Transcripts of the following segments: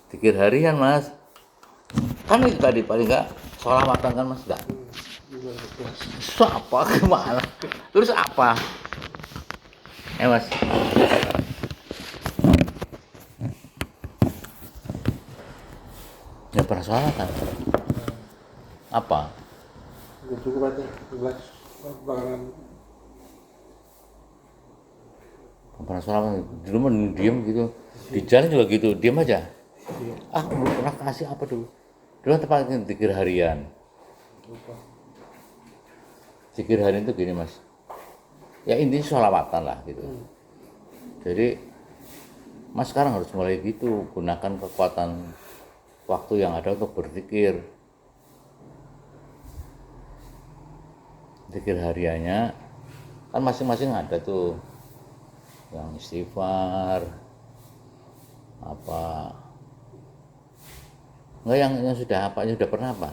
Zikir harian mas. Kan itu tadi paling enggak sholawatan kan mas enggak. Terus apa gimana? Terus apa? Mas. Ya pernah sholawatan. Apa? Nggak cukup aja, bakalan Pernah sholawatan. Dulu mah diem gitu. Di jalan juga gitu, diem aja. Belum pernah kasih apa dulu. Dulu tempatnya zikir harian. lupa. Zikir harian itu gini mas. Ya intinya sholawatan lah gitu. Jadi mas sekarang harus mulai gitu, gunakan kekuatan waktu yang ada untuk berzikir. Zikir hariannya kan masing-masing ada tuh yang istighfar apa enggak yang sudah apa yang sudah pernah apa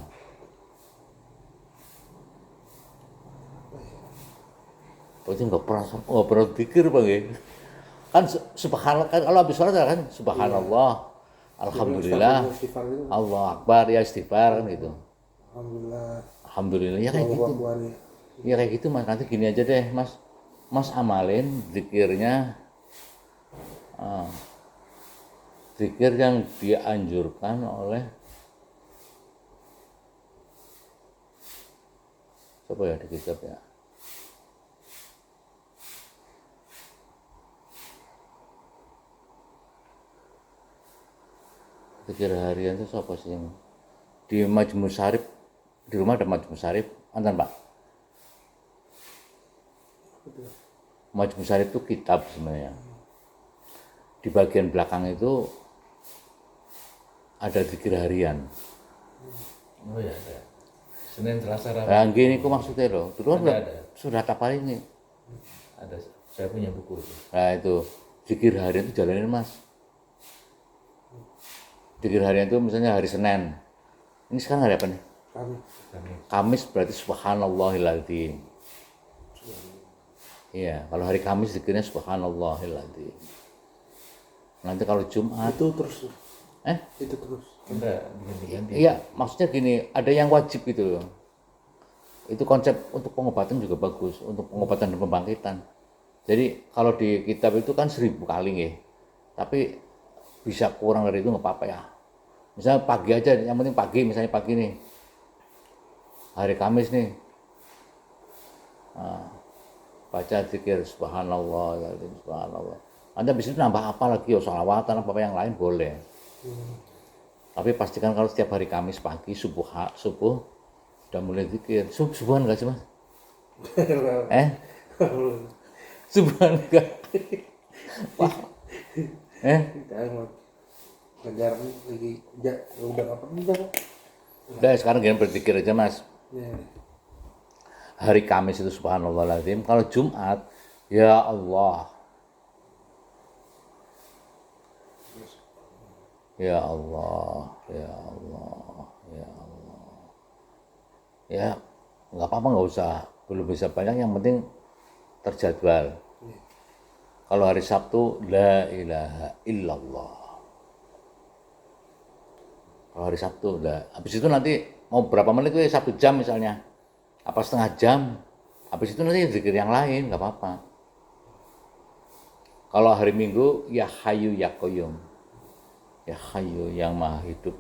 berarti nggak pernah zikir bang ya kan subhanallah kan kalau habis sholat kan subhanallah alhamdulillah Allah akbar ya istighfar kan gitu alhamdulillah ya kayak gitu ya kayak gitu mas. Nanti gini aja deh mas amalin zikirnya zikir yang dianjurkan oleh siapa ya di kitab ya, zikir harian itu siapa sih yang di Majmu Syarif, di rumah ada Majmu Syarif, antan pak. Majmu Syarif itu kitab sebenarnya. Di bagian belakang itu ada zikir harian. Oh ya ada. Senin, Selasa, Rabu. Nah gini kok maksudnya loh, dulu kan sudah tapal ini. Ada, saya punya buku itu. Nah itu zikir harian itu jalanin mas. Zikir harian itu misalnya hari Senin. Ini sekarang hari apa nih? Kamis berarti subhanallahiladzim. Iya, kalau hari Kamis zikirnya subhanallahiladzim. Nanti kalau Jumat itu terus itu terus enggak diganti-ganti. Iya, maksudnya gini, ada yang wajib gitu loh. Itu konsep untuk pengobatan juga bagus, untuk pengobatan dan pembangkitan. Jadi kalau di kitab itu kan 1000 kali nih, tapi bisa kurang dari itu nggak apa-apa ya. Misalnya pagi aja, yang penting pagi, misalnya pagi nih, hari Kamis nih, baca zikir subhanallah, subhanallah. Anda bisa nambah apa lagi, ya sholawatan apa yang lain boleh. Tapi pastikan kalau setiap hari Kamis pagi subuh sudah mulai zikir. Subuhan enggak sih mas? Subuhan enggak? Wah. ngejar lagi udah apa enggak? Udah sekarang gini berzikir aja mas. Ya. Hari Kamis itu subhanallahiladzim. Kalau Jumat ya Allah. Ya Allah, ya Allah, ya Allah. Ya, nggak apa-apa, nggak usah, belum bisa banyak, yang penting terjadwal. Kalau hari Sabtu, la ilaha illallah. Kalau hari Sabtu, habis itu nanti mau berapa menit itu 1 jam misalnya, apa setengah jam. Habis itu nanti zikir yang lain, nggak apa-apa. Kalau hari Minggu, ya Hayyu ya Qayyum. Ya Hayyu yang maha hidup,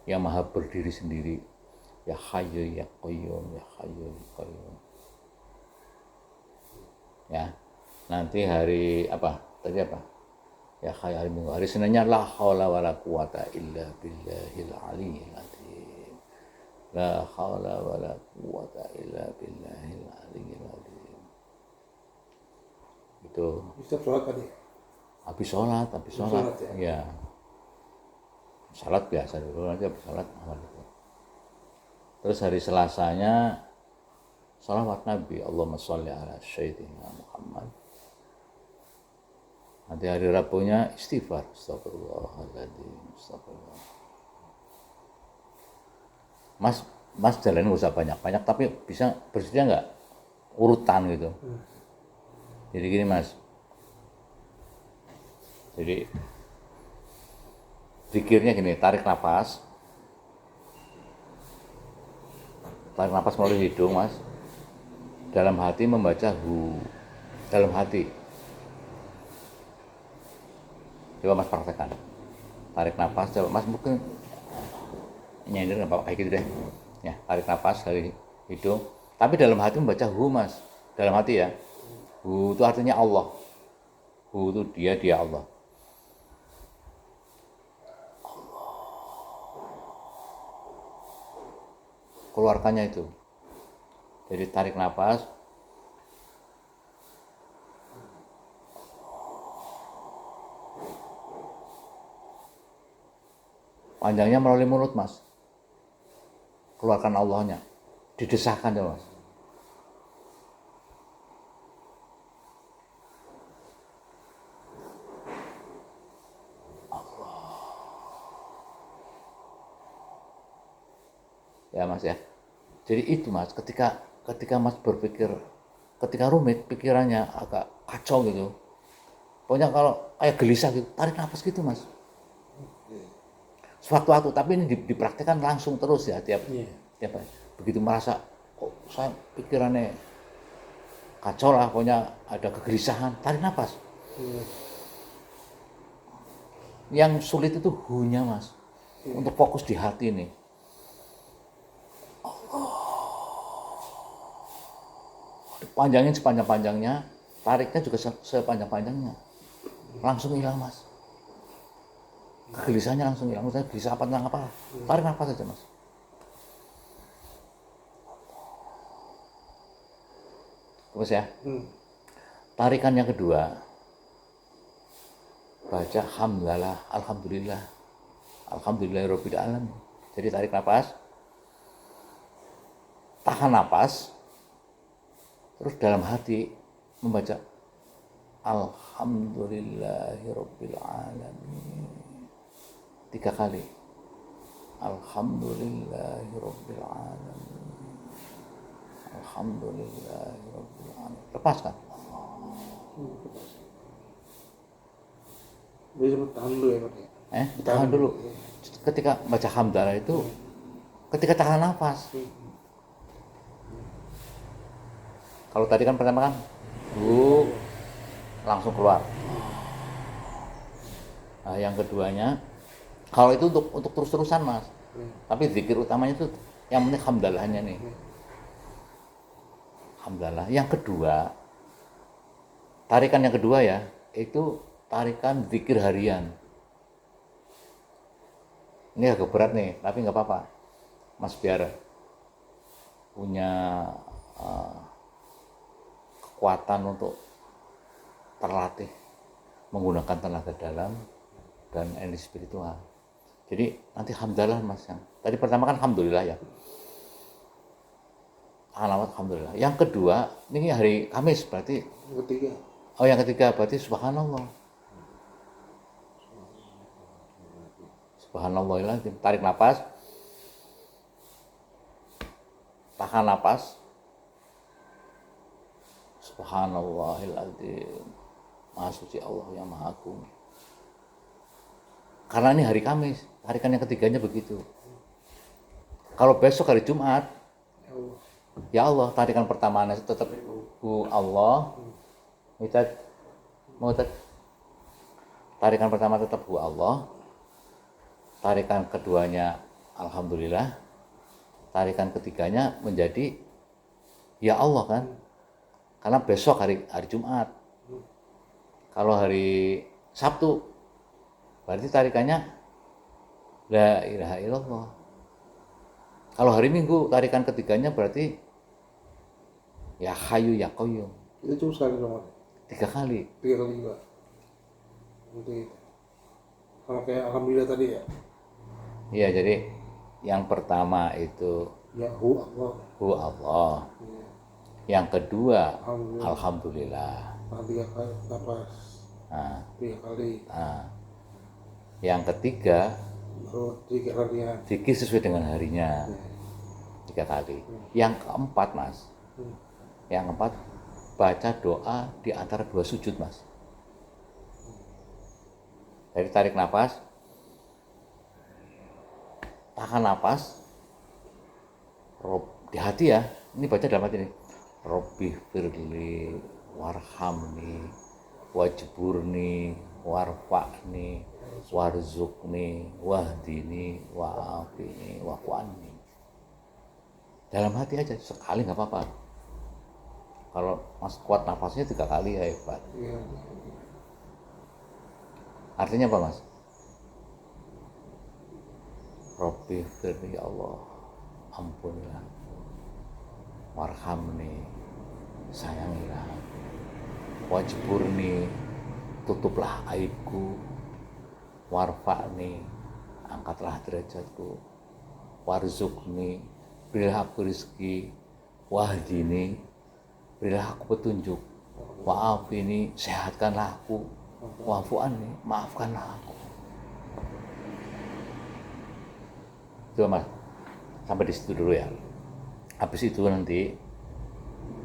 yang maha berdiri sendiri. Ya Hayyu ya Qayyum, ya Hayyu ya Qayyum. Ya, nanti hari apa? Tadi apa? Ya Hayyu hari Minggu. Hari Seninnya la haula wala quwata illa billahil aliyyil azim. La haula wala quwata illa billahil aliyyil azim. Itu. Bisa sholat tadi. Habis sholat. Ya. Salat biasa dulu, nanti habis salat amal itu. Terus hari Selasanya sholawat Nabi, Allahumma sholli ala Sayyidina Muhammad. Nanti hari Rabunya istighfar, astagfirullahaladzim, astagfirullah. Mas jalanin nggak usah banyak-banyak, tapi bisa bersedia nggak urutan gitu. Jadi gini mas, jadi Zikirnya gini, tarik nafas melalui hidung mas, dalam hati membaca hu, dalam hati. Coba mas praktekkan, tarik nafas, coba mas mungkin nyender nggak apa kayak gitu deh ya, tarik nafas dari hidung tapi dalam hati membaca hu mas, dalam hati ya. Hu itu artinya Allah, hu itu dia Allah. Keluarkannya itu, jadi tarik nafas, panjangnya melalui mulut mas, keluarkan Allahnya, didesahkan ya mas. Ya mas ya, jadi itu mas, ketika mas berpikir, ketika rumit pikirannya agak kacau gitu, pokoknya kalau kayak gelisah gitu, tarik nafas gitu mas, sewaktu-waktu. Tapi ini dipraktekkan langsung terus ya, tiap begitu merasa kok saya pikirannya kacau lah, pokoknya ada kegelisahan, tarik nafas. Yang sulit itu hunya mas, untuk fokus di hati nih. Panjangin sepanjang-panjangnya, tariknya juga sepanjang-panjangnya, langsung hilang mas. Kegelisahannya langsung hilang. Misalnya gelisah apa tentang apa, tarik nafas aja mas. Terus ya, tarikan yang kedua, baca hamdalah, alhamdulillah, alhamdulillahirabbil alamin. Jadi tarik nafas, tahan nafas, terus dalam hati membaca alhamdulillahirabbil alamin 3 kali. Alhamdulillahirabbil alamin, alhamdulillahirabbil alamin. Lepaskan. Jadi tahan dulu ya Pak. Tahan dulu. Ketika baca hamdalah itu, ketika tahan nafas. Kalau tadi kan pertama kan, langsung keluar. Nah, yang keduanya, kalau itu untuk terus-terusan mas. Tapi zikir utamanya itu yang penting hamdalahnya nih. Hamdalah. Yang kedua, tarikan yang kedua ya, itu tarikan zikir harian. Ini agak berat nih, tapi nggak apa-apa. Mas biar punya kekuatan untuk terlatih menggunakan tenaga dalam dan energi spiritual. Jadi nanti hamdalah mas yang tadi pertama kan alhamdulillah ya, alhamdulillah. Yang kedua ini hari Kamis berarti. Ketiga. Oh yang ketiga berarti subhanallah, subhanallahiladzim. Tarik nafas, tahan nafas, subhanallahiladzim, maha suci Allah yang maha agung. Karena ini hari Kamis, tarikan yang ketiganya begitu. Kalau besok hari Jumat, ya Allah, tarikan pertamanya tetap hu Allah, tarikan pertama tetap hu Allah, tarikan keduanya alhamdulillah, tarikan ketiganya menjadi ya Allah kan. Karena besok hari Jumat. Kalau hari Sabtu berarti tarikannya la ilaha illallah. Kalau hari Minggu tarikan ketiganya berarti ya Hayyu ya Qayyum. Itu cuma sekali dong. 3 kali. 3 kali juga. Nanti sama kayak alhamdulillah tadi ya. Iya, jadi yang pertama itu Ya hu Allah. hu Allah. Yang kedua alhamdulillah. 3 kali nafas. 3 kali. Yang ketiga Baru 3 harian. zikir sesuai dengan harinya. 3 kali. Yang keempat mas, yang keempat baca doa di antara 2 sujud mas. Jadi tarik nafas, tahan napas, di hati ya, ini baca dalam hati nih, Robbi firli warhamni wajburni warfa'ni warzukni wahdini wa'afini wa'fu'anni. Dalam hati aja, sekali nggak apa-apa. Kalau Mas kuat nafasnya 3 kali ya hebat. Iya. Artinya apa Mas? Robbi firli, ya Allah ampunilah, warhamni sayangilah, wajburni tutuplah aibku, warfa'ni angkatlah derajatku, warzukni berilah aku rezeki, wahdini berilah aku petunjuk, wa'afini sehatkanlah aku, wa'fu'anni maafkanlah aku. Itu Mas, sampai di situ dulu ya. Habis itu nanti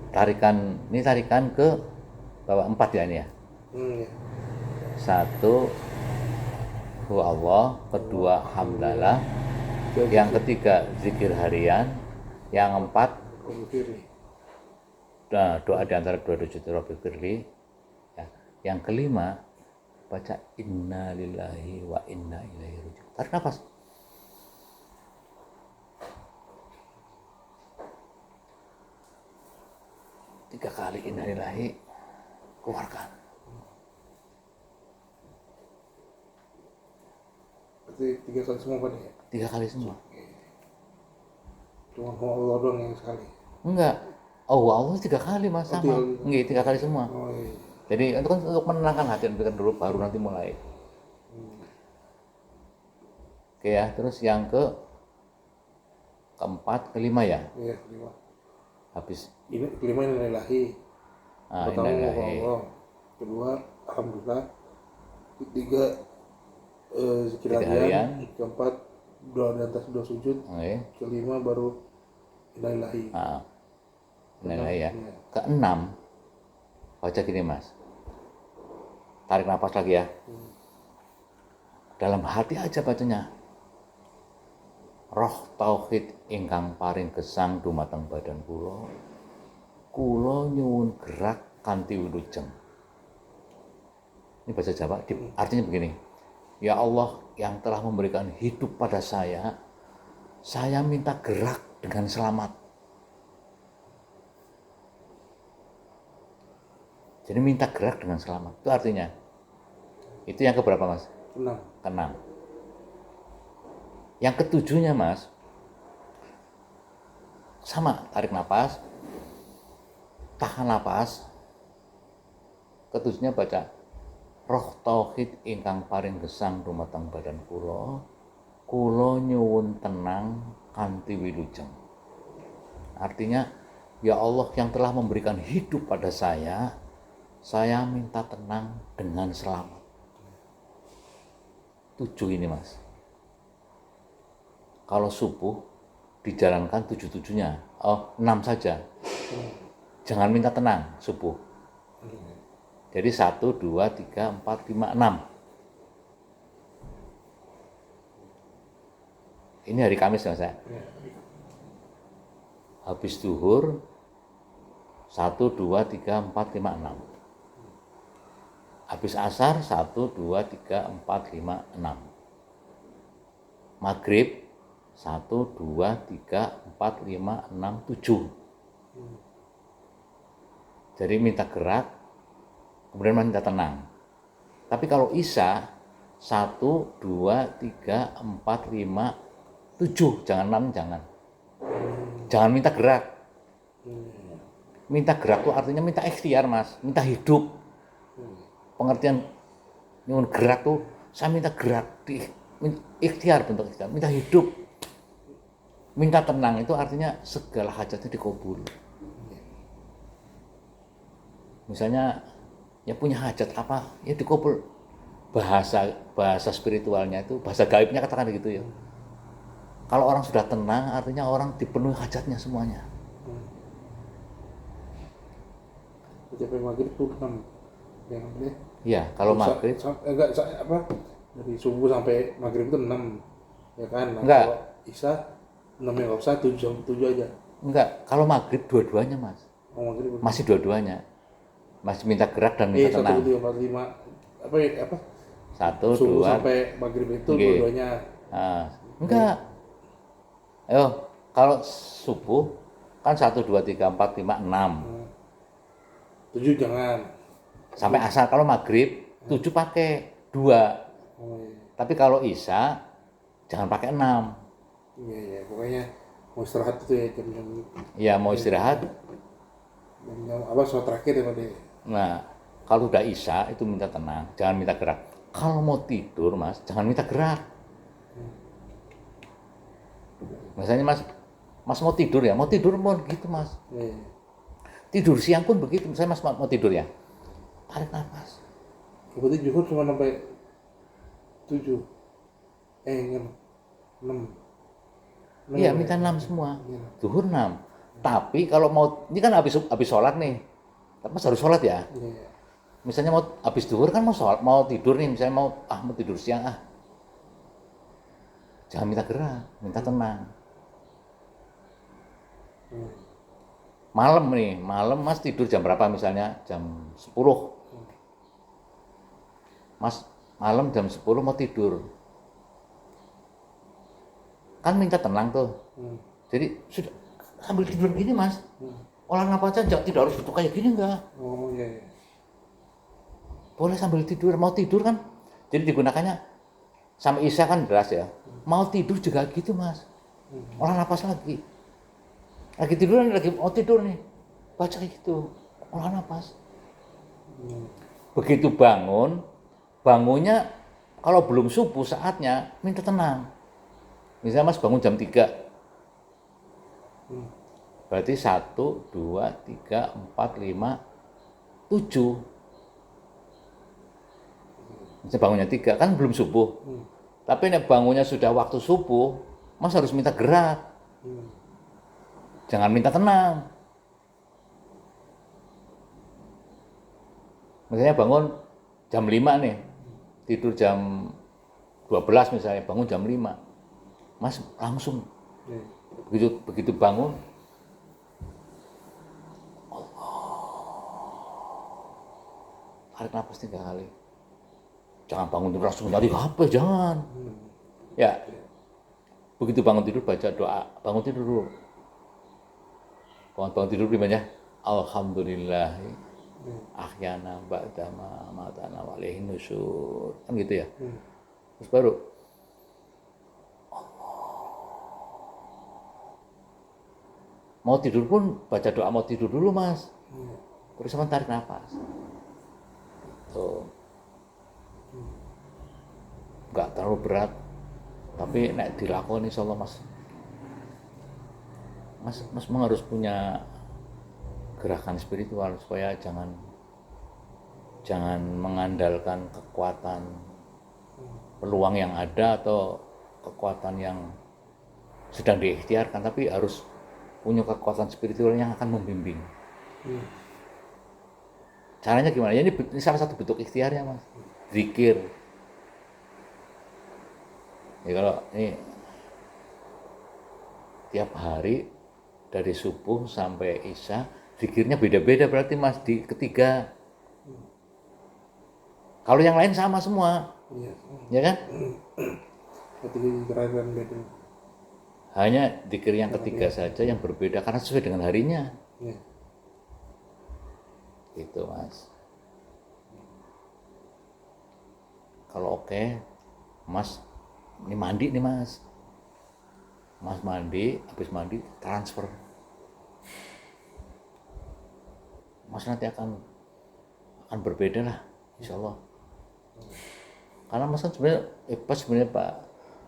tarikan ke bawah 4 ya ini ya. Iya. 1 hu Allah, kedua hamdalah, yang ketiga zikir harian, yang 4 Robbi firli. doa di antara dua sujud Robbi firli. Ya. Yang kelima baca inna lillahi wa inna ilaihi raji'un. Tarik nafas. Tiga kali innalillahi, keluarkan. Berarti 3 kali semua Pak ya? 3 kali semua. Cuma Allah doang yang sekali. Enggak. Oh Allah 3 kali Mas, Oh, sama. 3 kali. Enggak, 3 kali semua. Oh iya. Jadi itu kan untuk menenangkan hati dan dulu, baru nanti mulai. Oke ya, terus yang keempat, kelima ya. Iya, kelima. Habis Ini kelima innalillahi. Pertama innalillahi. Allah. Kedua alhamdulillah. Ketiga zikir Zikir harian. harian. Keempat doa di atas 2 sujud. Oke. Kelima baru innalillahi. Nah, innalillahi ya. Iya. Keenam, baca gini Mas. Tarik nafas lagi ya. Dalam hati aja bacanya. Roh tauhid ingkang paring gesang dumateng badan kula nyuwun gerak kanthi wilujeng. Ini bahasa Jawa, artinya begini. Ya Allah yang telah memberikan hidup pada saya minta gerak dengan selamat. Jadi minta gerak dengan selamat. Itu artinya. Itu yang keberapa Mas? 6. Keenam. Yang ketujuhnya Mas, sama, tarik napas, tahan napas. Ketujuhnya baca roh tauhid ingkang paring gesang dumateng badan kula nyuwun tenang kanthi wilujeng. Artinya, ya Allah yang telah memberikan hidup pada saya minta tenang dengan selamat. 7 ini Mas. Kalau subuh dijalankan 7-7-nya. Oh, 6 saja. Jangan minta tenang subuh. Jadi 1, 2, 3, 4, 5, 6. Ini hari Kamis Mas ya. Habis zuhur 1, 2, 3, 4, 5, 6. Habis asar 1, 2, 3, 4, 5, 6. Maghrib 1, 2, 3, 4, 5, 6, 7. Jadi minta gerak, kemudian minta tenang. Tapi kalau Isya 1, 2, 3, 4, 5, 7. Jangan 6, jangan. Jangan minta gerak. Minta gerak itu artinya minta ikhtiar Mas, minta hidup. Pengertian nyuwun gerak tuh, saya minta gerak, ikhtiar bentuk ikhtiar, minta hidup. Minta tenang itu artinya segala hajatnya dikabul. Misalnya ya punya hajat apa, ya dikabul. Bahasa spiritualnya itu, bahasa gaibnya katakan gitu ya. Kalau orang sudah tenang artinya orang dipenuhi hajatnya semuanya. Sampai maghrib tuh 6. Yang deh. Iya, kalau maghrib Enggak, apa? Dari subuh sampai maghrib itu 6. Ya kan? Nah, enggak, Isya 6 ya nggak usah, 7 aja. Enggak, kalau maghrib dua-duanya mas, Oh, maghrib. masih dua-duanya, masih minta gerak dan minta 1, tenang. 2, 3, 4, 5. Apa ya? Apa? Satu, Subuh dua, sampai maghrib itu Oke. dua-duanya. nah, enggak. Ayo, kalau subuh kan 1, 2, 3, 4, 5, 6 7 jangan. sampai asar. Kalau maghrib 7 pakai 2, Oh iya. tapi kalau isya jangan pakai 6. Iya, iya, pokoknya mau istirahat itu ya jam-jam Ya mau istirahat. jam apa sholat terakhir ya Pak ya. Nah, kalau udah isya itu minta tenang, jangan minta gerak. Kalau mau tidur mas, jangan minta gerak. Misalnya mas mau tidur ya, mau tidur pun gitu mas. Iya. Tidur siang pun begitu. Misalnya mas mau tidur ya, tarik nafas. Berarti Juhur cuma sampai 7. 6. Iya, minta 6 semua. Iya. Zuhur 6. Tapi kalau mau, ini kan habis sholat nih. Tapi mas harus sholat ya. Iya. Misalnya mau habis zuhur kan mau tidur nih, misalnya mau tidur siang jangan minta gerak, minta tenang. Malam nih, malam mas tidur jam berapa misalnya? Jam 10. Mas malam jam 10 mau tidur. Kan minta tenang tuh. Jadi sudah sambil tidur gini mas. Olah nafas aja, tidak harus duduk kayak gini enggak. Oh iya, iya. Boleh sambil tidur, mau tidur kan. Jadi digunakannya sampai isya kan deras ya. Mau tidur juga gitu mas. Olah nafas lagi. Lagi tidur lagi mau tidur nih, baca gitu, olah nafas. Begitu bangunnya kalau belum subuh saatnya minta tenang. Misalnya mas bangun jam 3, berarti 1, 2, 3, 4, 5, 7. Misalnya bangunnya 3 kan belum subuh. Tapi nek bangunnya sudah waktu subuh, mas harus minta gerak. Jangan minta tenang. Misalnya bangun jam 5 nih, tidur jam 12 misalnya, bangun jam 5. Mas langsung, begitu bangun, tarik nafas 3 kali. Jangan bangun tidur langsung nyari HP, jangan. Ya, begitu bangun tidur baca doa, bangun tidur dulu. Bangun tidur gimana? Alhamdulillah ahyana ba'da ma matana wa ilaihin nusyur. Kan gitu ya. Terus baru mau tidur pun baca doa mau tidur dulu mas. Terus sama tarik nafas. Tuh. Enggak terlalu berat. Tapi nek dilakoni insyaallah mas. Mas memang harus punya gerakan spiritual supaya jangan mengandalkan kekuatan peluang yang ada atau kekuatan yang sedang diikhtiarkan, tapi harus punya kekuatan spiritual yang akan membimbing. Caranya gimana? Ya, ini salah satu bentuk ikhtiarnya mas, zikir. Ya kalau ini tiap hari dari subuh sampai isya zikirnya beda-beda berarti mas di ketiga. Kalau yang lain sama semua, ya kan? Gerakan beda. Hanya zikir yang ketiga saja yang berbeda karena sesuai dengan harinya. Iya. Gitu mas. Kalau oke, mas ini mandi nih mas. Mas mandi, habis mandi transfer. Mas nanti akan berbeda lah, insya Allah. Karena mas kan sebenarnya pas sebenarnya pak,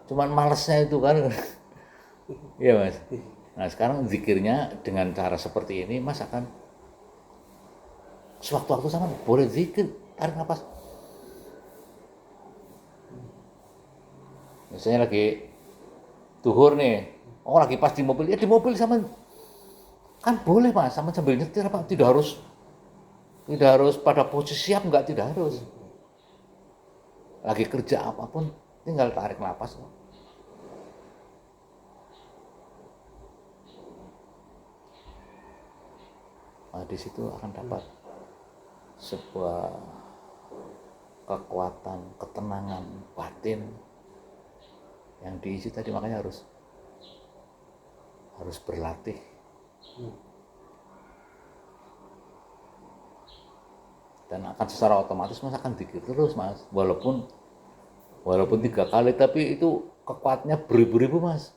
cuman malesnya itu kan, iya mas. Nah sekarang zikirnya dengan cara seperti ini, mas akan sewaktu-waktu sama boleh zikir, tarik nafas. Misalnya lagi duhur nih, lagi pas di mobil, ya di mobil sama kan boleh mas, sama sambil nyetir apa tidak harus pada posisi siap, enggak, tidak harus. Lagi kerja apapun tinggal tarik nafas. Nah, di situ akan dapat sebuah kekuatan, ketenangan batin yang diisi tadi. Makanya harus berlatih. Dan akan secara otomatis Mas akan zikir terus Mas, walaupun 3 kali, tapi itu kekuatannya beribu-ribu Mas.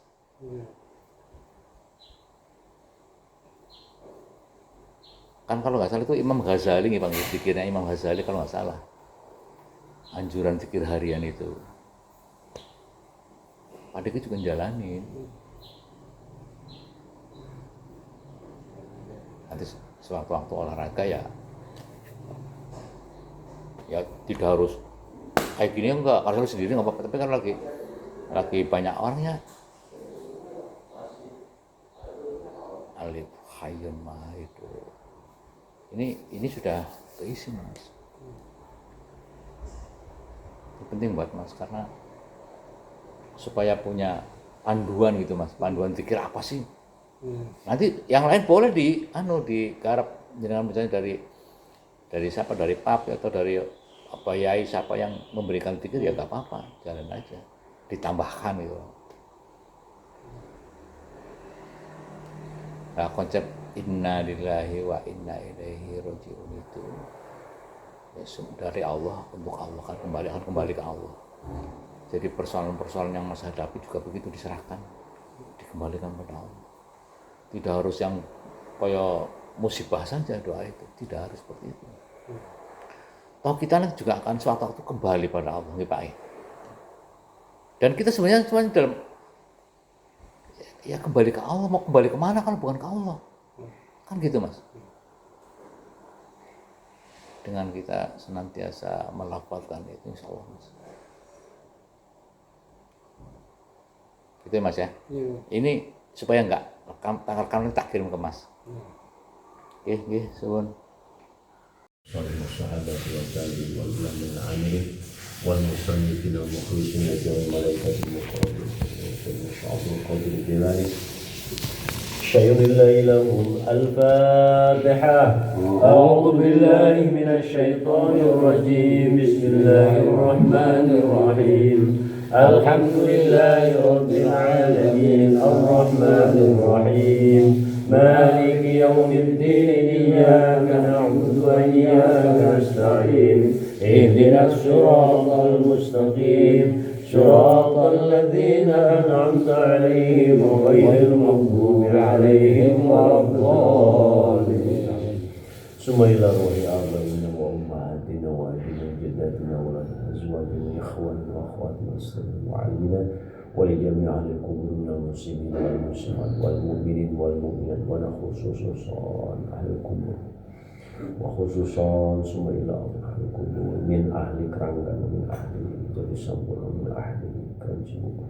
Kan kalau nggak salah itu Imam Ghazali nih Bang, zikirnya Imam Ghazali kalau nggak salah, anjuran zikir harian itu adiknya juga jalanin. Nanti sewaktu-waktu olahraga ya tidak harus kayak gini, enggak, kalau sendiri nggak apa-apa, tapi kan lagi banyak orangnya alif hayyun ma itu ini sudah keisi Mas. Itu penting buat Mas, karena supaya punya panduan gitu Mas, panduan zikir apa sih. Nanti yang lain boleh digarap jangan misalnya dari siapa, dari pap atau dari apa yai siapa yang memberikan zikir, ya nggak apa-apa, jalan aja, ditambahkan gitu. Nah, konsep inna lillahi wa inna ilaihi raji'un itu ya, dari Allah untuk Allah, kan kembali ke Allah. Jadi persoalan-persoalan yang Mas hadapi juga begitu, diserahkan, dikembalikan pada Allah. Tidak harus yang kayak musibah saja doa itu, tidak harus seperti itu. Toh kita nanti juga akan suatu waktu kembali pada Allah, nih Pak. Dan kita sebenarnya dalam ya kembali ke Allah, mau kembali kemana kalau bukan ke Allah, kan gitu Mas. Dengan kita senantiasa melafalkan itu, insya Allah Mas. Gitu ya Mas ya. Ini supaya enggak tanggal tak kirim ke Mas. Oke, suwun. والصحابة والتابعين والإمام العاملين والمصنفين والمخلصين والملائكة المقربين وعبد القادر الجيلاني شيء لله لهم الفاتحة. أعوذ بالله من الشيطان الرجيم. بسم الله الرحمن الرحيم. الحمد لله رب العالمين الرحمن الرحيم مالك يوم الدين. إياك نعبد وإياك نستعين. اهدنا الصراط المستقيم صراط الذين أنعمت عليهم غير المغضوب عليهم ولا الضالين. ثم إلى روح آبائنا وأمهاتنا وأبينا وجداتنا وأزواجنا وإخواننا وأخواتنا وعلمنا ولجميع أهل القبور من المسلمين والمسلمات والمؤمنين والمؤمنات ونخصوصا أهل القبور وخصوصا ثم إلى أهل القبور من أهل كرانgan ومن أهل جلسمبر ومن أهل كرانجمبر.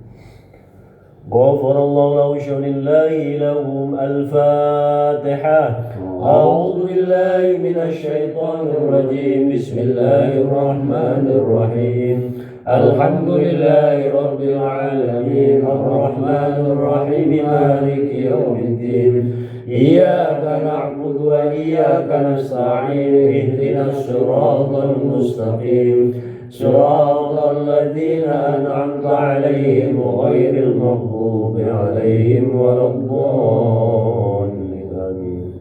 غفر الله له شر الله لهم الفاتحة. أعوذ بالله من الشيطان الرجيم. بسم الله الرحمن الرحيم. الحمد لله رب العالمين الرحمن الرحيم مالك يوم الدين. إياك نعبد وإياك نستعين. اهدنا الصراط المستقيم صراط الذين أنعمت عليهم غير المغضوب عليهم ولا الضالين. آمين.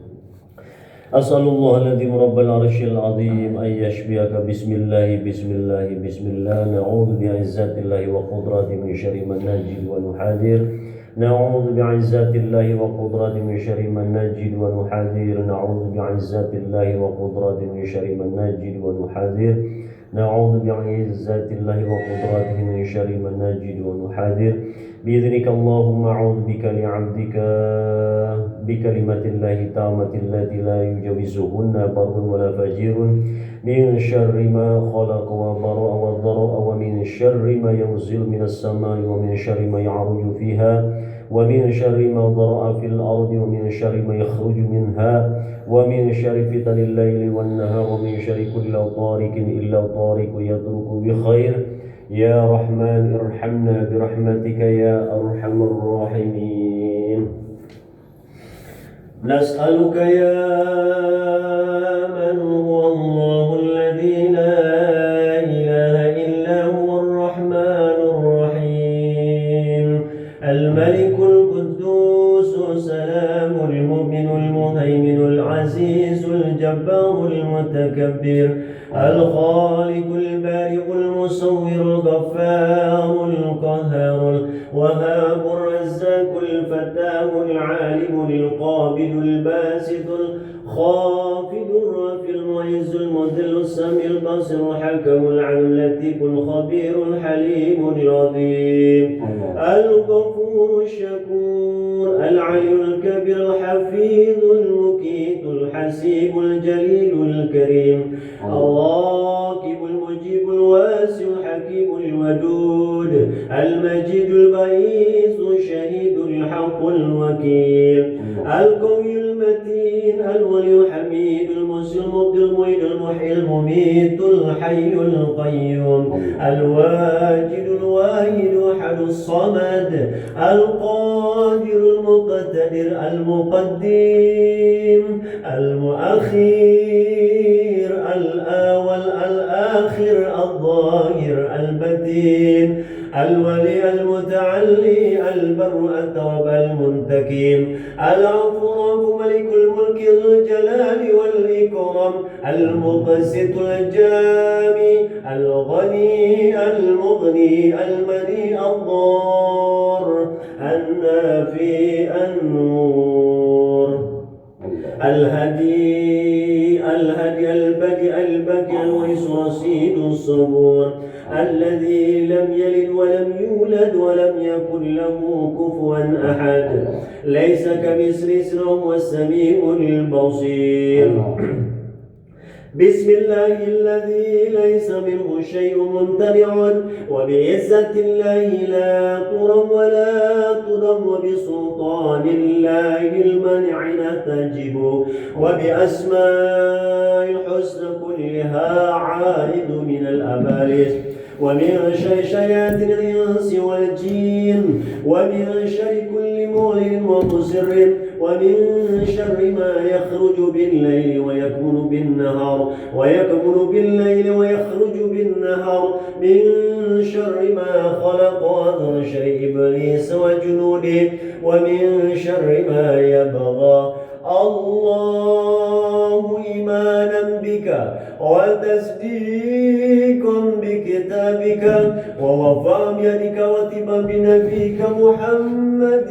أسأل الله الذي رب العرش العظيم أن يشفيك. بسم الله بسم الله بسم الله. نعوذ بعزة الله وقدرته من شر ما نجد ونحاذر. نعوذ بعزة الله وقدرته من شر ما نجد ونحاذر. نعوذ بعزة الله وقدرته من شر ما نجد ونحاذر. نعوذ بعزة الله وقدرته من شر ما نجد ونحاذر. بإذنك اللهم أعوذ بك لعبدك بكلمة الله التامة التي لا يجاوزهن بر ولا فجير من شر ما خلق وبرأ وضرأ ومن شر ما ينزل من السماء ومن شر ما يعرج فيها ومن شر ما ضرأ في الأرض ومن شر ما يخرج منها ومن شر فتن الليل والنهار ومن شر كل طارق إلا طارق يترك بخير. يا رحمن ارحمنا برحمتك يا أرحم الراحمين. نسألك يا من هو الله الذي لا إله إلا هو الرحمن الرحيم الملك القدوس السلام المؤمن المهيمن العزيز الجبار المتكبر الخالق البارئ المصور الغفار القهار الوهاب الرزاق الفتاح العالم القابل الباسط الخافض الرافع المعز المذل السميع البصير الحكم العليم اللطيف الخبير الحليم العظيم الغفور الشكور العلي الكبير الحفيظ المقيت الحسيب الجليل الكريم الراقب المجيب الواسع الحكيم الودود المجيد البعيث الشهيد الحق الوكيل القوي المتين الولي الحميد المحسن المبدي المعيد المحيي المميت الحي القيوم الواجد الواحد احد الصمد القادر المقتدر المقدم المؤخر الأول الآخر الظاهر البتين الولي المتعلي البر التواب المنتكم العفو ملك الملك ذو الجلال والإكرام المقسط الجامي الغني المغني المني الضار النافي النور الهدي البديع البكي الويس رصيد الصبور الذي لم يلد ولم يولد ولم يكن له كفوا أحد ليس كمثله وهو السميع البصير بسم الله الذي ليس منه شيء ممتنع وبعزة الله لا ترم ولا تضم وبسلطان الله المنع نحتجب وبأسماء الحسنى كلها عائد من الأباليس ومن شر شياطين الإنس والجن ومن شر كل معلن ومسر ومن شر ما يخرج بالليل ويكمن بالنهار ويخرج بالنهار من شر ما خلق ومن شر إبليس وجنوده ومن شر ما يبغى الله إيمانا بك وتصديقا بكتابك ووفاء بيدك واتباعا بنبيك محمد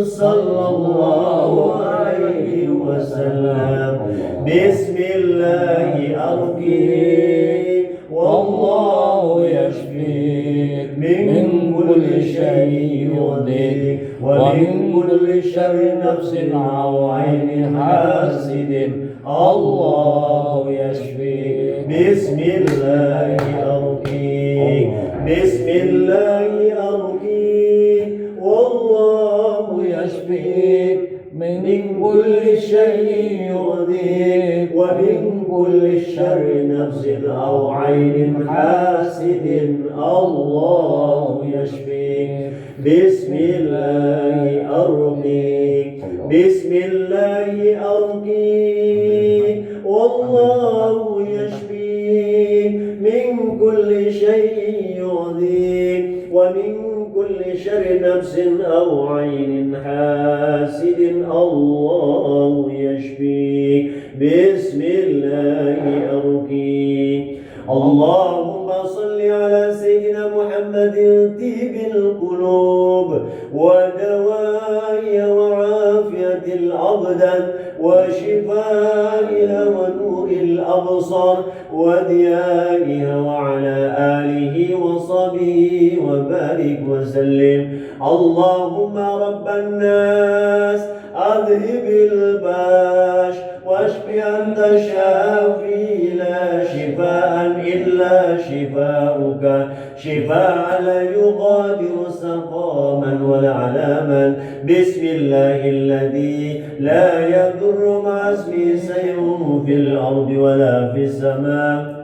صلى الله عليه وسلم بسم الله أرقيك والله يشفيك من كل شيء يؤذيك ومن كل شر نفس أو عين حاسد الله يشفيك بسم الله أرقيك بسم الله أرقيك والله يشفيك من كل شيء يؤذيك ومن كل شر نفس أو عين حاسد الله يشفيك بسم الله أرقيك بسم الله أرقيك والله يشفيك من كل شيء يؤذيك ومن كل شر نفس أو عين حاسد الله يشفيك بسم الله أرقيك اللهم صل على سيدنا محمد طيب القلوب ودوائها وعافية الأبدان وشفائها ونور الأبصار وديائها وعلى آله وصحبه وبارك وسلم اللهم رب الناس أذهب الباس واشف أنت الشافي لا شفاء إلا شفاؤك شفاء لا يغادر سقاما ولا علاما بسم الله الذي لا يضر مع اسمه شيء في الأرض ولا في السماء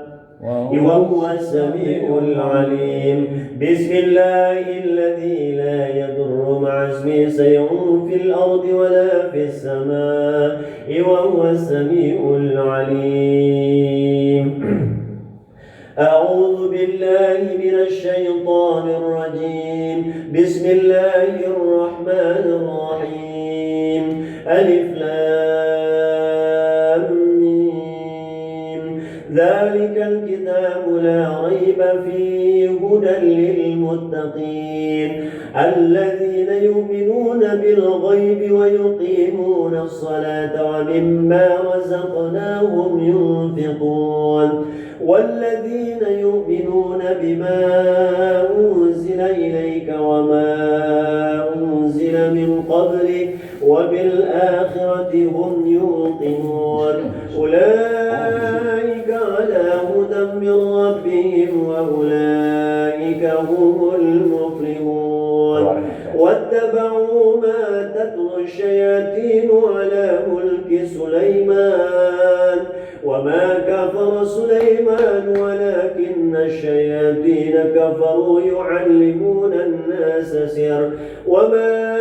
وهو السميع العليم بسم الله الذي لا يضر مع اسمه شيء في الأرض ولا في السماء وهو السميع العليم أعوذ بالله من الشيطان الرجيم بسم الله الرحمن الرحيم ألف لام ميم ذلك الكتاب لا ريب فيه هدى للمتقين الذين يؤمنون بالغيب ويقيمون الصلاة ومما رزقناهم ينفقون والذين يؤمنون بما أنزل إليك وما أنزل من قبلك وبالآخرة هم يوقنون أولئك على هدى من ربهم وأولئك هم المفلحون واتبعوا ما تتلو الشياطين على ملك سليمان وما كفر سليمان ولكن الشياطين كفروا يعلمون الناس السحر وما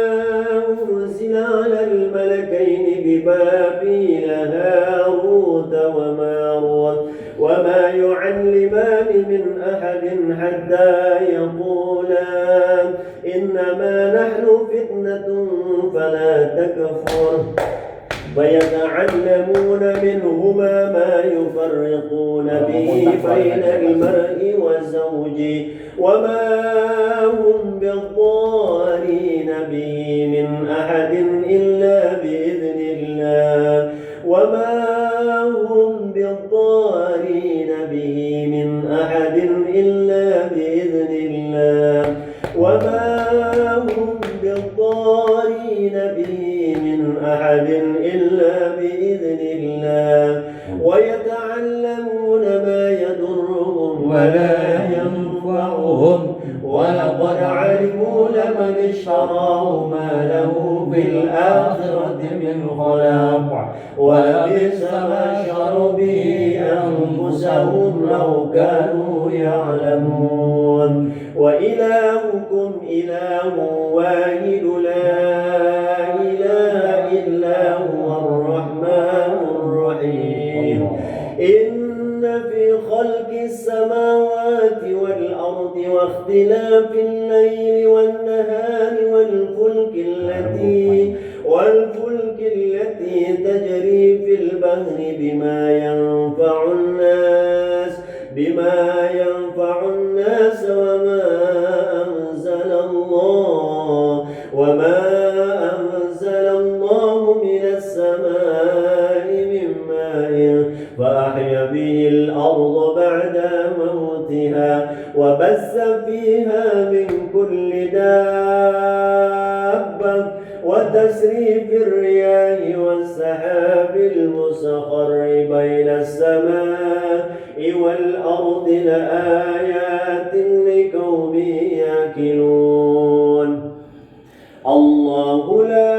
أنزل على الملكين ببابل هاروت وماروت وما يعلمان من أحد حتى يقولا إنما نحن فتنة فلا تكفر ويتعلمون منهما ما يفرقون به بين المرء وزوجه وما هم بالضارين به من أحد إلا بإذن الله وما هم بالضارين به من أحد إلا بإذن الله وما هم بالضارين به من أحد إلا بإذن الله ويتعلمون ما يضرهم ولا ينفعهم ولقد علموا لمن اشتراه ما له في الآخرة من خلاق ولبئس ما شروا به أنفسهم لو كانوا يعلمون وإلهكم إله واحد لا إله إلا هو الرحمن الرحيم إن في خلق السماوات والأرض واختلاف الليل والنهار والفلك التي تجري في البحر بما ينفع الناس وما أنزل الله من السماء من ماء فأحيا به الأرض بعد موتها وبث فيها من كل دابة وتسريف الرياح والسحاب المسخر بين السماء والأرض لآيات لقوم يأكلون الله لا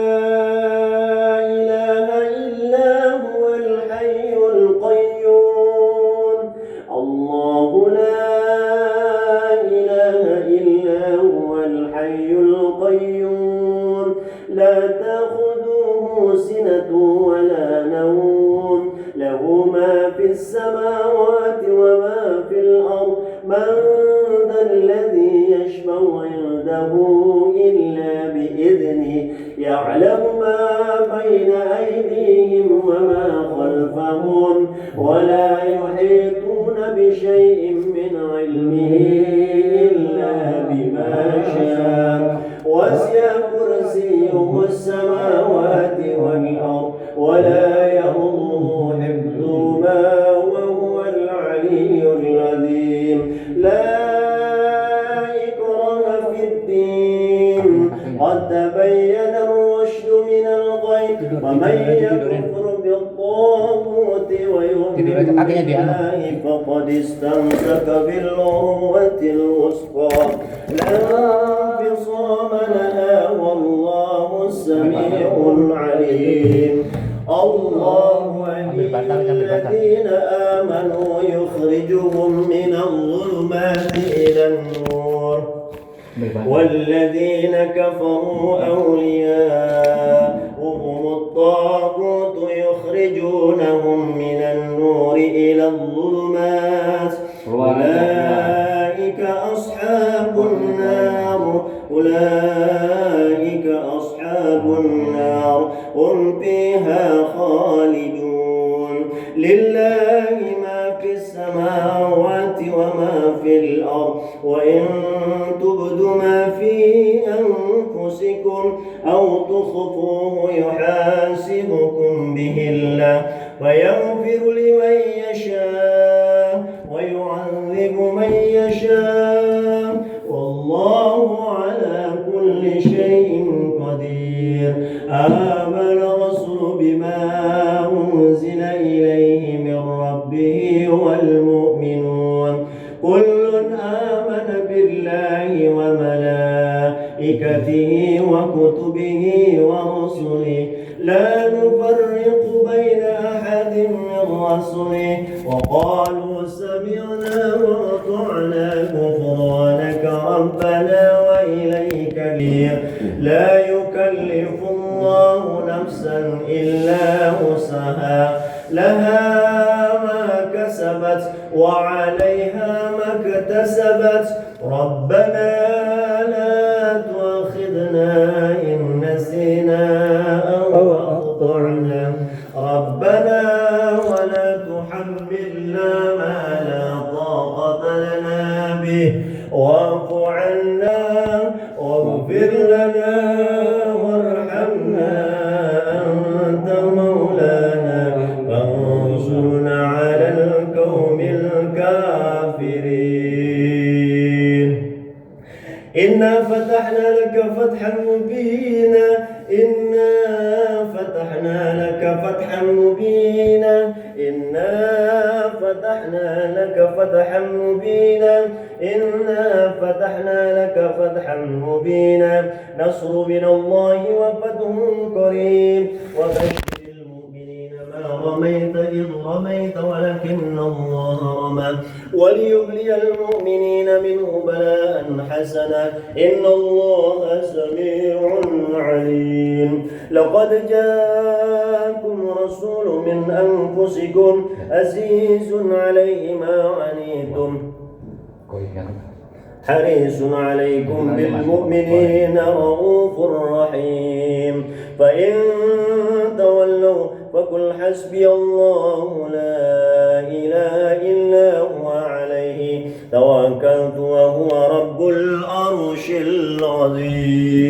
إله إلا هو الحي القيوم الله لا إله إلا هو الحي القيوم لا تأخذه سنة ولا نوم له ما في السماوات وما في الأرض من ذا الذي يشفع عنده إلا بإذنه يعلم ما بين أيديهم وما خلفهم ولا يحيطون بشيء من علمه إلا بما شاء وسع كرسيه السماوات والأرض ولا يؤوده حفظهما وهو العلي العظيم لا إكراه في الدين قد تبين الرشد من الغي ومن يكفر بالطاغوت ويؤمن بالله فقد استمسك بالعروة الوثقى لا انفصام لها والله السميع العليم الله ولي الذين آمنوا يخرجهم من الظلمات إلى النور والذين كفروا أولياؤهم الطاغوت يخرجونهم من النور إلى الظلمات أولئك أصحاب النار هم فيها خالدون لله ما في السماوات وما في الأرض وإن تبدوا ما في أنفسكم أو تخفوه يحاسبكم به الله فيغفر لمن يشاء ويعذب من يشاء والله على كل شيء قدير آمن الرسول بما أنزل إليه من ربه والمؤمنون كل آمن بالله وملائكته وكتبه ورسله لا نفرق بين أحد من رسله وقالوا سمعنا وأطعنا غفرانك ربنا وإليك المصير لا يكلف الله نفسا إلا وسعها لها ما كسبت وعليها ما اكتسبت ربنا لا تؤاخذنا إن نسينا أو أخطأنا ربنا ولا تحملنا ما لا طاقة لنا به واعف عنا واغفر لنا وارحمنا أنت مولانا فانصرنا على القوم الكافرين إنا فتحنا لك فتحا مبينا إنا فتحنا لك فتحا مبينا إنا فتحنا لك فتحا مبينا إنا فتحنا لك فتحا مبينا نصر من الله وفتح قريب وبشر المؤمنين ما رميت إذ رميت ولكن الله رمى وليبلي المؤمنين منه بلاء حسنا إن الله سميع عليم لقد جاءكم رسول من أنفسكم عزيز عليه ما عنيتم حريص عليكم بالمؤمنين رؤوف رحيم فإن تولوا فقل حسبي الله لا إله إلا هو عليه توكلت وهو رب العرش العظيم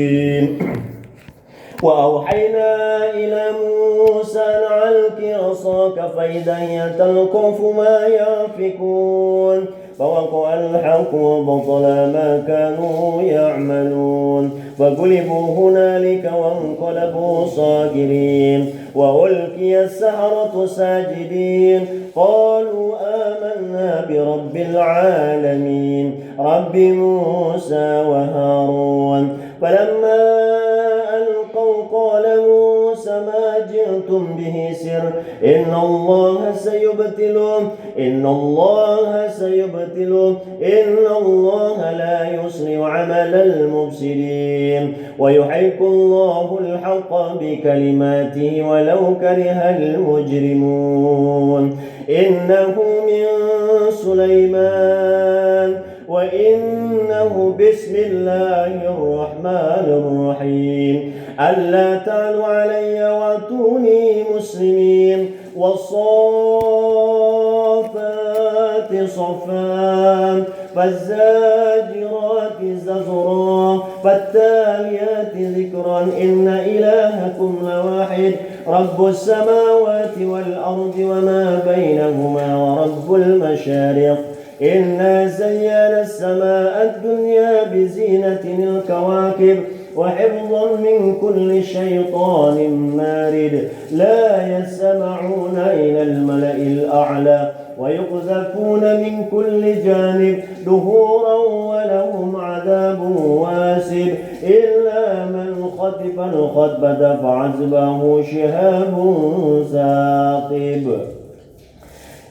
وأوحينا إلى موسى أن ألق عصاك فإذا هي تلقف ما يأفكون فوقع الحق وبطل ما كانوا يعملون فغلبوا هنالك وانقلبوا صاغرين وألقي السحرة ساجدين قالوا آمنا برب العالمين رب موسى وهارون فلما ألقوا قال موسى ما جئتم به سر إن الله سيبطله إن الله لا يصلح عمل المفسدين ويحق الله الحق بكلماته ولو كره المجرمون إنه من سليمان وإنه بسم الله الرحمن الرحيم ألا تعلوا علي وأتوني مسلمين والصافات صفا فالزاجرات زجرا فالتاليات ذكرا إن إلهكم لواحد رب السماوات والأرض وما بينهما ورب المشارق إنا زينا السماء الدنيا بزينة الكواكب وحفظا من كل شيطان مارد لا يسمعون إلى الملأ الأعلى ويقذفون من كل جانب دهورا ولهم عذاب واسب إلا من خطف الخطبة فعزبه شهاب ثاقب.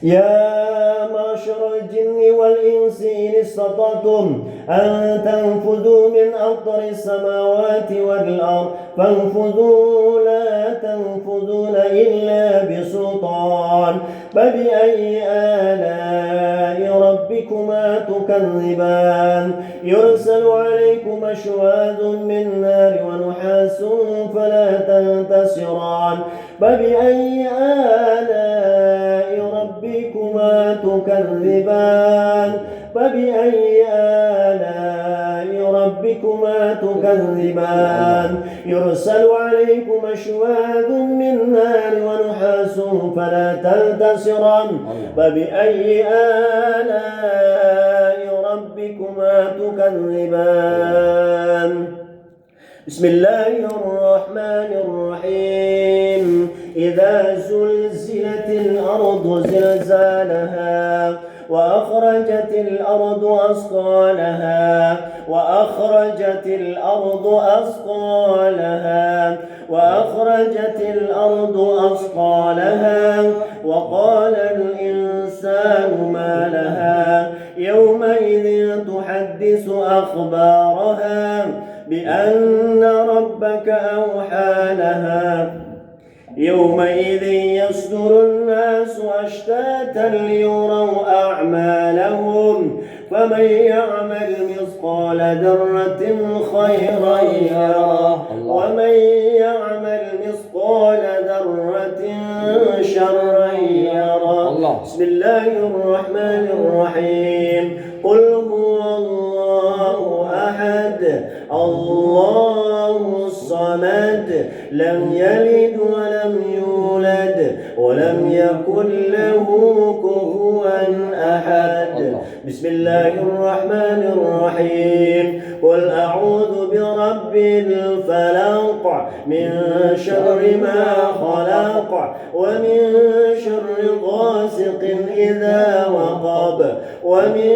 يا معشر الجن والإنس إن استطعتم أن تنفذوا من أقطار السماوات والأرض فانفذوا لا تنفذون إلا بسلطان. فبأي آلاء ربكما تكذبان؟ يرسل عليكما شواذ من نار ونحاس فلا تنتصران. فبأي آلاء ربكما تكذبان؟ فبأي آلاء ربكما تكذبان؟ يرسل عليكما شواذ من نار ونحاس فلا تنتصران. فبأي آلاء ربكما تكذبان؟ بسم الله الرحمن الرحيم. إذا زلزلت الأرض زلزالها وأخرجت الأرض أثقالها وأخرجت الأرض أثقالها وأخرجت الأرض أثقالها وقال الإنسان ما لها يومئذ تحدث أخبارها بأن ربك أوحى لها. يومئذ يصدر الناس أشتاتا ليروا أعمالهم فمن يعمل مثقال ذرة خيرا يره ومن يعمل مثقال ذرة شرا يره. بسم الله الرحمن الرحيم. قل هو الله أحد الله الصمد لم يلد ولم يولد ولم يكن له كفوا أحد. بسم الله الرحمن الرحيم. قل أعوذ برب الفلق من شر ما خلق ومن شر غاسق إذا وقب ومن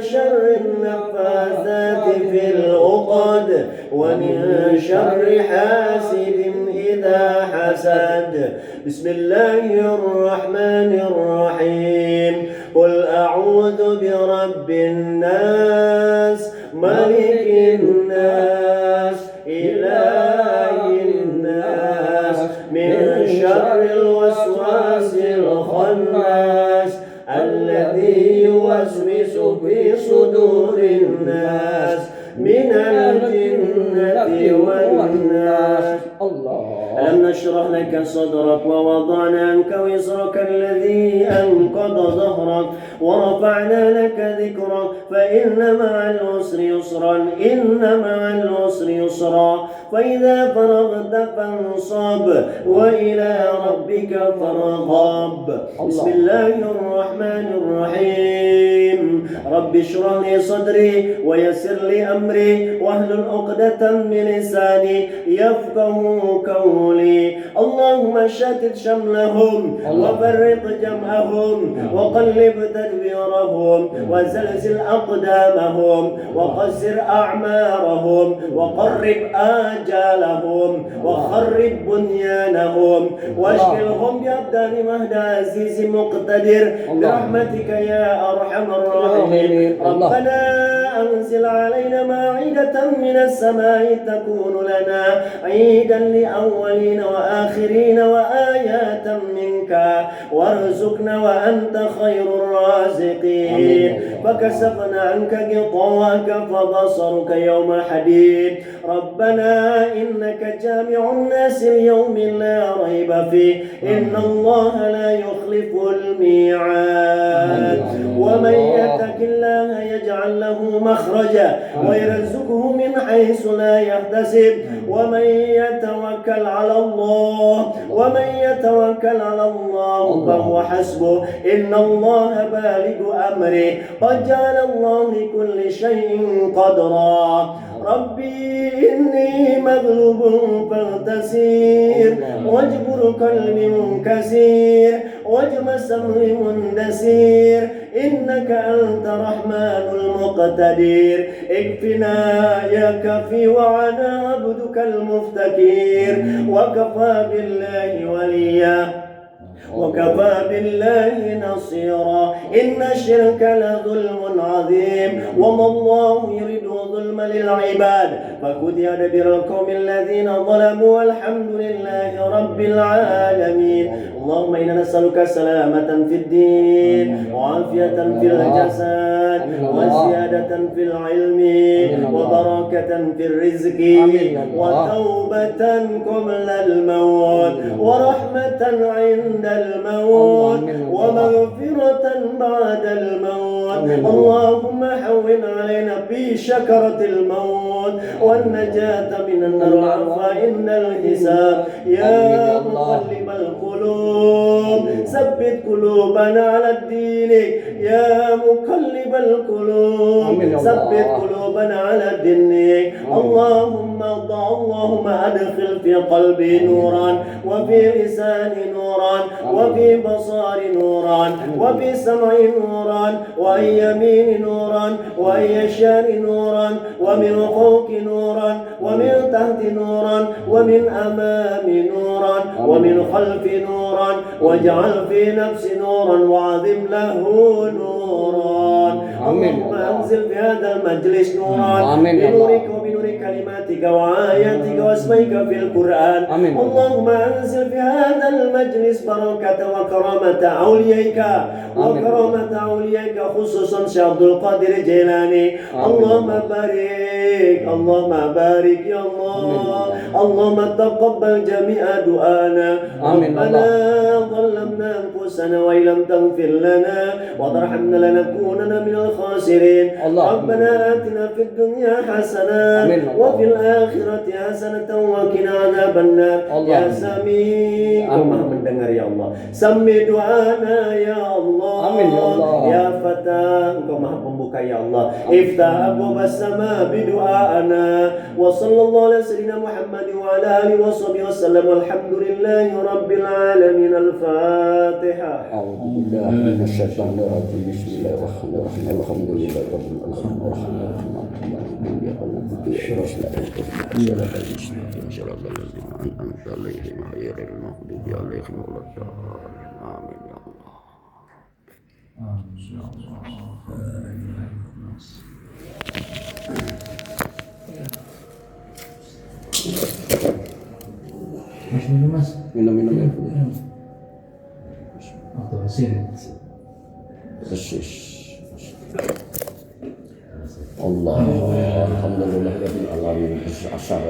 شر النفاثات في العقد ومن شر حاسد إذا حسد. بسم الله الرحمن الرحيم. قل أعوذ برب الناس ملك الناس إله الناس من شر الوسواس الخناس الذي يوسوس في صدور الناس من الجنة والناس. ألم نشرح لك صدرك ووضعنا عنك وزرك الذي أنقض ظهرك ورفعنا لك ذكرك فإن مع العسر يسرا إن مع العسر يسرا فإذا فرغت فانصب وإلى ربك فارغب. بسم الله الرحمن الرحيم. رب اشرح لي صدري ويسر لي أمري واحلل عقدة من لساني يفقه قولي. اللهم شتت شملهم وفرق جمعهم وقلب تدبيرهم وزلزل أقدامهم وقصر أعمارهم وقرب آجالهم وخرب بنيانهم واشغلهم بأبدان مهد عزيز مقتدر برحمتك يا أرحم الراحمين. ربنا أنزل علينا مائدة من السماء تكون لنا عيدا لأولين وآخرين وآيات منك وارزقنا وأنت خير الرازقين. فكشفنا عنك غطاءك فبصرك يوم حديد. ربنا إنك جامع الناس ليوم لا ريب فيه إن الله لا يخلف الميعاد. ومن يتق الله يجعل له مخرجا ويرزقه من حيث لا يحتسب ومن يتوكل على الله فهو حسبه إن الله بالغ أمره قد جعل الله لكل شيء قدرا. ربي إني مغلوب فانتصير واجبر قلبي منكسير واجمع سمري مندسير إنك أنت رحمن المقتدر اكفنا يا كفي وعنا عبدك المفتكر وكفى بالله وليا وكفى بالله نصيرا إن الشرك لظلم عظيم وما الله يريد ظلما للعباد فقد دبر القوم الذين ظلموا والحمد لله رب العالمين اللهم إنا نسألك سلامة في الدين وعافية في الجسد وزيادة في العلم وبركة في الرزق وتوبة قبل الموت ورحمة عند الموت ومغفرة بعد الموت اللهم حول علينا في شكرة الموت والنجاة من النار فإن الحساب يا مقلب القلوب ثبت قلوبنا على الدين يا مقلب القلوب ثبت قلوبنا على الدين اللهم أدخل في قلبي نورا وفي لساني نورا وفي بصاري نورا وفي سمعي نورا وعن يميني نورا وعن يساري نورا ومن فوق نورا ومن تحت نورا ومن أمامي نورا ومن خلفي نورا واجعل في نفسي نورا وعظم له نورا اللهم أنزل في هذا المجلس نورا بنورك وبنور كلماتك وآياتك واسمائك في القرآن اللهم أنزل في هذا المجلس بركة وكرامة أوليائك خصوصا شيخ عبد القادر الجيلاني اللهم بارك يا الله اللهم تقبل جميع دعانا ربنا ظلمنا أنفسنا وإن لم تغفر لنا وترحمنا لنكونن من الخاسرين ربنا آتنا في الدنيا حسنة وفي الآخرة حسنة وقنا عذاب النار يا سميع maha mendengar ya Allah sami doana ya Allah amin ya Allah ya Fatah engkau maha pembuka ya Allah iftah abwabas sama bidu'ana wa sallallahu ala sayyidina Muhammad wa ala alihi wa sahbihi wasallam walhamdulillahi rabbil alamin al-Fatihah a'udzu billahi minasy syaithanir rajim bismillahirrahmanirrahim alhamdulillahi rabbil Mas. Minum ya. Atau asin. Persis. Allah alhamdulillah rabbil alamin. Asar.